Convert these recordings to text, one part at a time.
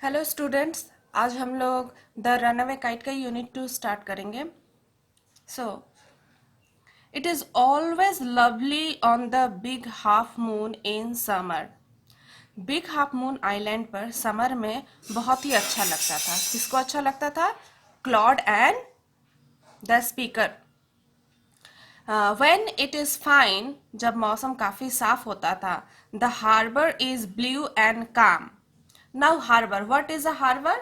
Hello students, आज हम लोग द रनअवे काइट का यूनिट 2 स्टार्ट करेंगे। So it is always lovely on the big half moon in summer. Big half moon island पर summer में बहुत ही अच्छा लगता था। किसको अच्छा लगता था? Claude and the speaker. When it is fine, जब मौसम काफ़ी साफ होता था, the harbour is blue and calm. Now harbor. What is a harbor?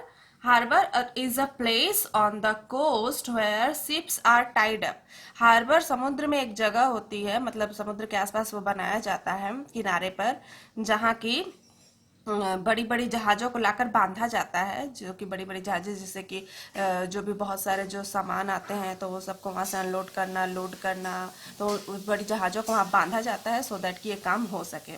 Harbor is a place on the coast where ships are tied up. Harbor समुद्र में एक जगह होती है, मतलब समुद्र के आसपास वो बनाया जाता है किनारे पर, जहाँ की बड़ी बड़ी जहाज़ों को लाकर बांधा जाता है, जो कि बड़ी बड़ी जहाज़ें, जैसे कि जो भी बहुत सारे जो सामान आते हैं तो वो सबको वहाँ से अनलोड करना, लोड करना, तो उस बड़ी जहाज़ों को वहाँ बांधा जाता है सो दैट कि ये काम हो सके।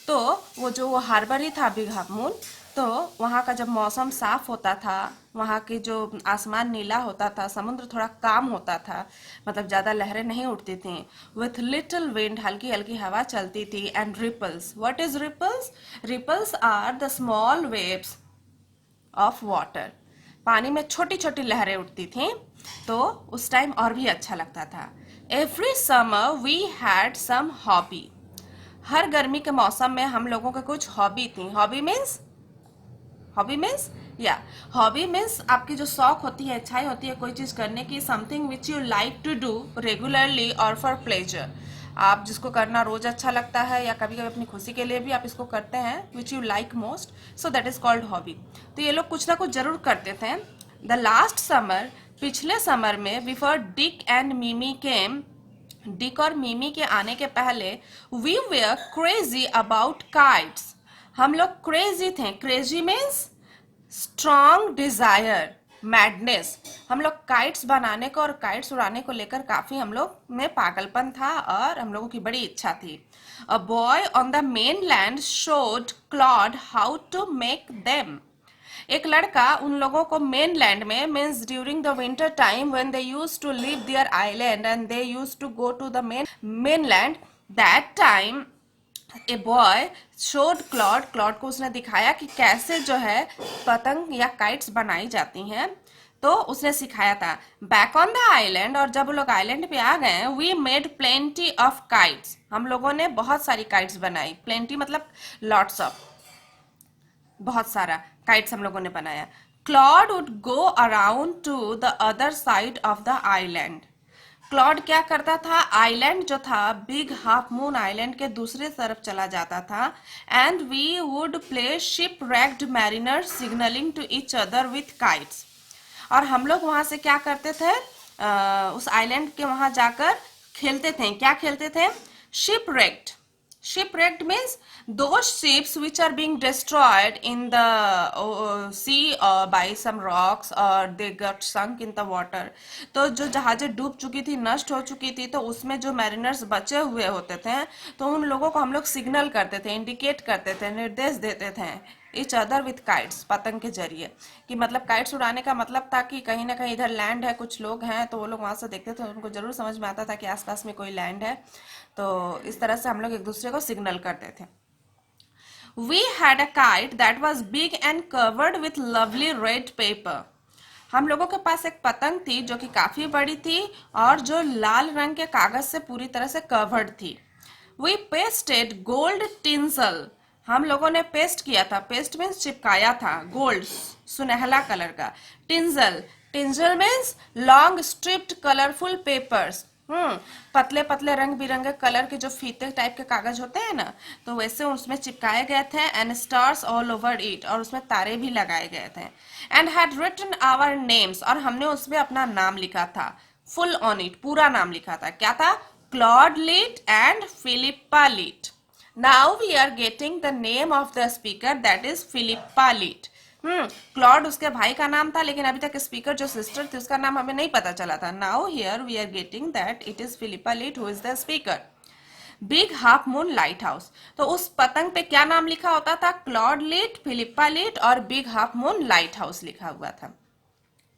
तो वो हार्बर ही था बिग हाफ मून। तो वहाँ का जब मौसम साफ होता था, वहाँ के जो आसमान नीला होता था, समुद्र थोड़ा काम होता था, मतलब ज़्यादा लहरें नहीं उठती थी, विथ लिटिल विंड, हल्की हल्की हवा चलती थी, and ripples. What is ripples? Ripples are the small waves of water. पानी में छोटी छोटी लहरें उठती थीं, तो उस टाइम और भी अच्छा लगता था। Every summer we had some hobby. हर गर्मी के मौसम में हम लोगों के कुछ हॉबी थी। हॉबी मीन्स या हॉबी मीन्स आपकी जो शौक होती है, इच्छाएं होती है कोई चीज करने की, something which you like to do regularly और फॉर प्लेजर। आप जिसको करना रोज अच्छा लगता है या कभी कभी अपनी खुशी के लिए भी आप इसको करते हैं, which you like most, so that is called hobby. तो ये लोग कुछ ना कुछ जरूर करते थे। द लास्ट समर, पिछले समर में, before Dick and Mimi came, Dick और मिमी के आने के पहले, we were crazy about kites. हम लोग क्रेजी थे। Crazy means strong desire, madness. हम लोग काइट्स बनाने को और काइट्स उड़ाने को लेकर काफी हम लोग में पागलपन था और हम लोगों की बड़ी इच्छा थी। A boy on the main land showed Claude how to make them. एक लड़का उन लोगों को मेन लैंड में, means during the winter time when they used to leave their island and they used to go to the main land, that time a boy showed Claude. Claude को उसने दिखाया कि कैसे जो है पतंग या काइट्स बनाई जाती हैं, तो उसने सिखाया था। बैक ऑन द आइलैंड, और जब वो लोग आइलैंड पे आ गए, we made plenty of kites. हम लोगों ने बहुत सारी काइट्स बनाई। प्लेंटी मतलब लॉट्स ऑफ, बहुत सारा काइट्स हम लोगों ने बनाया। Claude would go around two the other side of the island. Claude क्या करता था? आइलैंड जो था, बिग हाफ मून आइलैंड के दूसरे तरफ चला जाता था, and we would play shipwrecked mariner signalling to each other with kites. और हम लोग वहां से क्या करते थे? उस आइलैंड के वहां जाकर खेलते थे। क्या खेलते थे? Ship raked. Shipwrecked means those ships which are being destroyed in the sea by some rocks, or they got sunk in the water. तो जो जहाजें डूब चुकी थी, नष्ट हो चुकी थी, तो उसमें जो मैरिनर्स बचे हुए होते थे, तो उन लोगों को हम लोग सिग्नल करते थे, इंडिकेट करते थे, निर्देश देते थे इच अदर विथ काइट्स, पतंग के जरिए। कि मतलब काइट्स उड़ाने का मतलब था कि कहीं ना कहीं इधर लैंड है, कुछ लोग हैं, तो वो लोग वहां से देखते थे, उनको जरूर समझ में आता था कि आसपास में कोई लैंड है। तो इस तरह से हम लोग एक दूसरे को सिग्नल करते थे। We had a kite that was big and covered with lovely red paper. हम लोगों के पास एक पतंग थी जो कि काफी बड़ी थी और जो लाल रंग के कागज से पूरी तरह से कवर्ड थी। We pasted gold tinsel. हम लोगों ने पेस्ट किया था। पेस्ट मीन्स चिपकाया था। गोल्ड, सुनहला कलर का। Tinsel, tinsel means long striped colourful papers. पतले पतले रंग बिरंगे कलर के जो फीते टाइप के कागज होते हैं ना, तो वैसे उसमें चिपकाए गए थे। And stars all over it, और उसमें तारे भी लगाए गए थे। And had written our names, और हमने उसमें अपना नाम लिखा था। फुल ऑन इट, पूरा नाम लिखा था। क्या था? Claude Leet and Philippa Leet. Now we are getting the name of the speaker, that is Philippa Leet. Claude उसके भाई का नाम था, लेकिन अभी तक स्पीकर जो सिस्टर थी उसका नाम हमें नहीं पता चला था। Now here we are getting that it is Philippa Leet who is the speaker. Big half moon lighthouse, तो उस पतंग पे क्या नाम लिखा होता था? क्लॉड लीट, फिलिप्पा लीट और big half moon lighthouse लिखा हुआ था।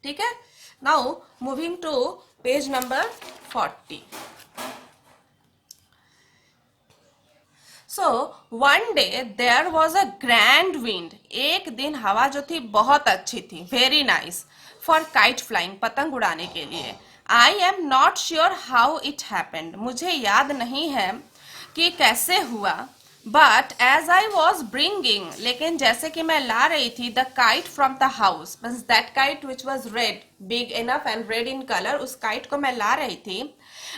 ठीक है। Now moving to page number 40। So one day there was a grand wind, एक दिन हवा जो थी बहुत अच्छी थी, very nice for kite flying, पतंग उड़ाने के लिए। I am not sure how it happened, मुझे याद नहीं है कि कैसे हुआ। But as I was bringing, लेकिन जैसे कि मैं ला रही थी the kite from the house, means that kite which was red, big enough and red in colour, उस काइट को मैं ला रही थी।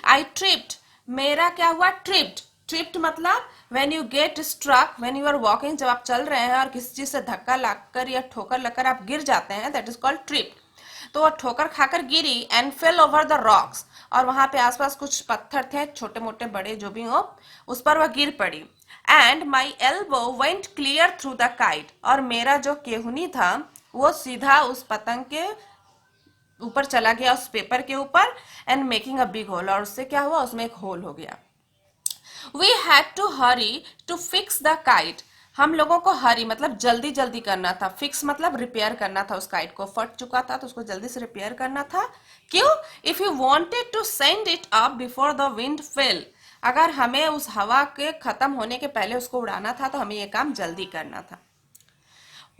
आई ट्रिप्ड, मेरा क्या हुआ, ट्रिप्ड, ट्रिप्ड मतलब when you get struck when you are walking, जब आप चल रहे हैं और किसी चीज से धक्का लगकर या ठोकर लगकर आप गिर जाते हैं, दैट इज कॉल्ड ट्रिप्ड। तो वो ठोकर खाकर गिरी and fell over the rocks, और वहां पे आसपास कुछ पत्थर थे छोटे मोटे बड़े जो भी हो, उस पर वह गिर पड़ी। And my elbow went clear through the kite, और मेरा जो केहुनी था वो सीधा उस पतंग के ऊपर चला गया, उस पेपर के ऊपर, and making a big hole, और उससे क्या हुआ, उसमें एक होल हो गया। We had to hurry to fix the kite, हम लोगों को हरी मतलब जल्दी जल्दी करना था, फिक्स मतलब रिपेयर करना था, उस काइट को फट चुका था तो उसको जल्दी से रिपेयर करना था। क्यों, if you wanted to send it up before the wind fell, अगर हमें उस हवा के खत्म होने के पहले उसको उड़ाना था तो हमें ये काम जल्दी करना था।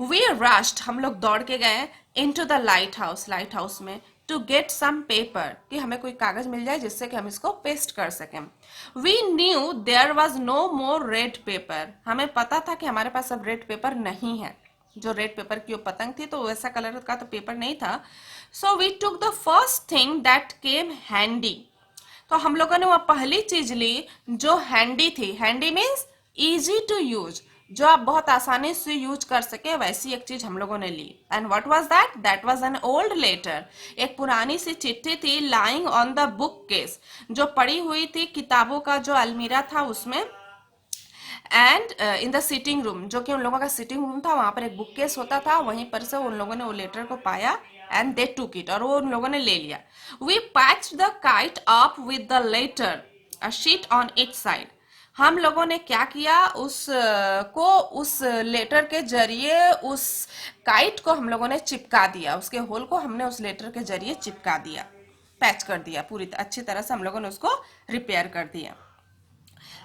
वी रश्ड, हम लोग दौड़ के गए into the light house, light house में, टू गेट सम पेपर, कि हमें कोई कागज मिल जाए जिससे कि हम इसको पेस्ट कर सकें। We knew there was no more red paper, हमें पता था कि हमारे पास अब रेड पेपर नहीं है, जो रेड पेपर की वो पतंग थी तो वैसा कलर का तो पेपर नहीं था। So we took the first thing that came handy, तो हम लोगों ने वो पहली चीज ली जो हैंडी थी, handy means easy to use, जो आप बहुत आसानी से यूज कर सके, वैसी एक चीज हम लोगों ने ली। And what was that, that was an old letter, एक पुरानी सी चिट्ठी थी, lying on the bookcase, जो पड़ी हुई थी किताबों का जो अलमीरा था उसमें, and in the sitting room, जो कि उन लोगों का सिटिंग रूम था, वहां पर एक बुक केस होता था, वहीं पर से उन लोगों ने वो लेटर को पाया एंड दे टुक इट, और वो उन लोगों ने ले लिया। We patched the kite up with the letter, a sheet on each side, हम लोगों ने क्या किया, को उस लेटर के जरिए उस काइट को हम लोगों ने चिपका दिया, उसके होल को हमने उस लेटर के जरिए चिपका दिया, पैच कर दिया, पूरी अच्छी तरह से हम लोगों ने उसको रिपेयर कर दिया।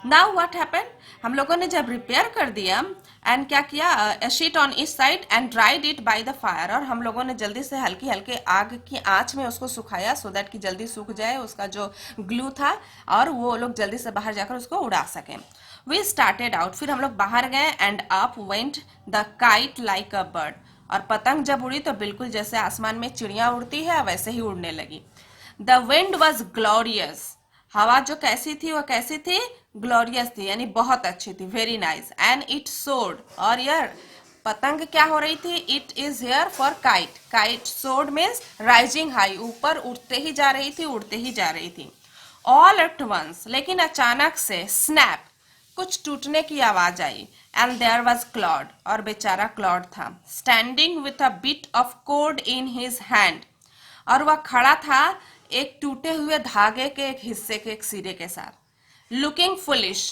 नाउ व्हाट हैपेंड, हम लोगों ने जब रिपेयर कर दिया एंड क्या किया, sheet on each side and dried it by the fire, और हम लोगों ने जल्दी से हल्की हल्के आग की आंच में उसको सुखाया, सो दैट कि जल्दी सूख जाए उसका जो ग्लू था, और वो लोग जल्दी से बाहर जाकर उसको उड़ा सकें। वी स्टार्टेड आउट, फिर हम लोग बाहर गए, and up went the kite like a bird, और पतंग जब उड़ी तो बिल्कुल जैसे आसमान में चिड़िया उड़ती है वैसे ही उड़ने लगी। द विंड वॉज ग्लोरियस, हवा जो कैसी थी वो कैसी थी, ग्लोरियस थी, यानी बहुत अच्छी थी, वेरी नाइस। एंड इट सोड, और यार पतंग क्या हो रही थी, it is here for kite, kite सोड मीन्स राइजिंग हाई, ऊपर उठते ही जा रही थी, उड़ते ही जा रही थी। ऑल एट वंस, लेकिन अचानक से, स्नैप, कुछ टूटने की आवाज आई, एंड देयर वॉज क्लॉड, और बेचारा क्लॉड था, standing with a bit of code in his hand, और वह खड़ा था एक टूटे हुए धागे के एक हिस्से के एक सिरे के साथ। लुकिंग फुलिश,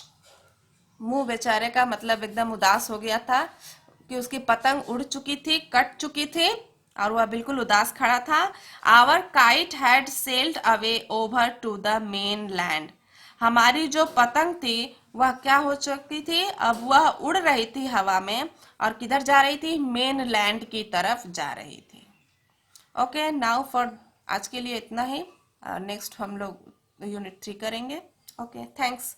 मुंह बेचारे का मतलब एकदम उदास हो गया था कि उसकी पतंग उड़ चुकी थी, कट चुकी थी, और वह बिल्कुल उदास खड़ा था। Our kite had sailed away over to the main land, हमारी जो पतंग थी वह क्या हो चुकी थी, अब वह उड़ रही थी हवा में, और किधर जा रही थी, मेन लैंड की तरफ जा रही थी। ओके, नाउ फॉर आज के लिए इतना ही, नेक्स्ट हम लोग यूनिट 3 करेंगे। Okay, thanks.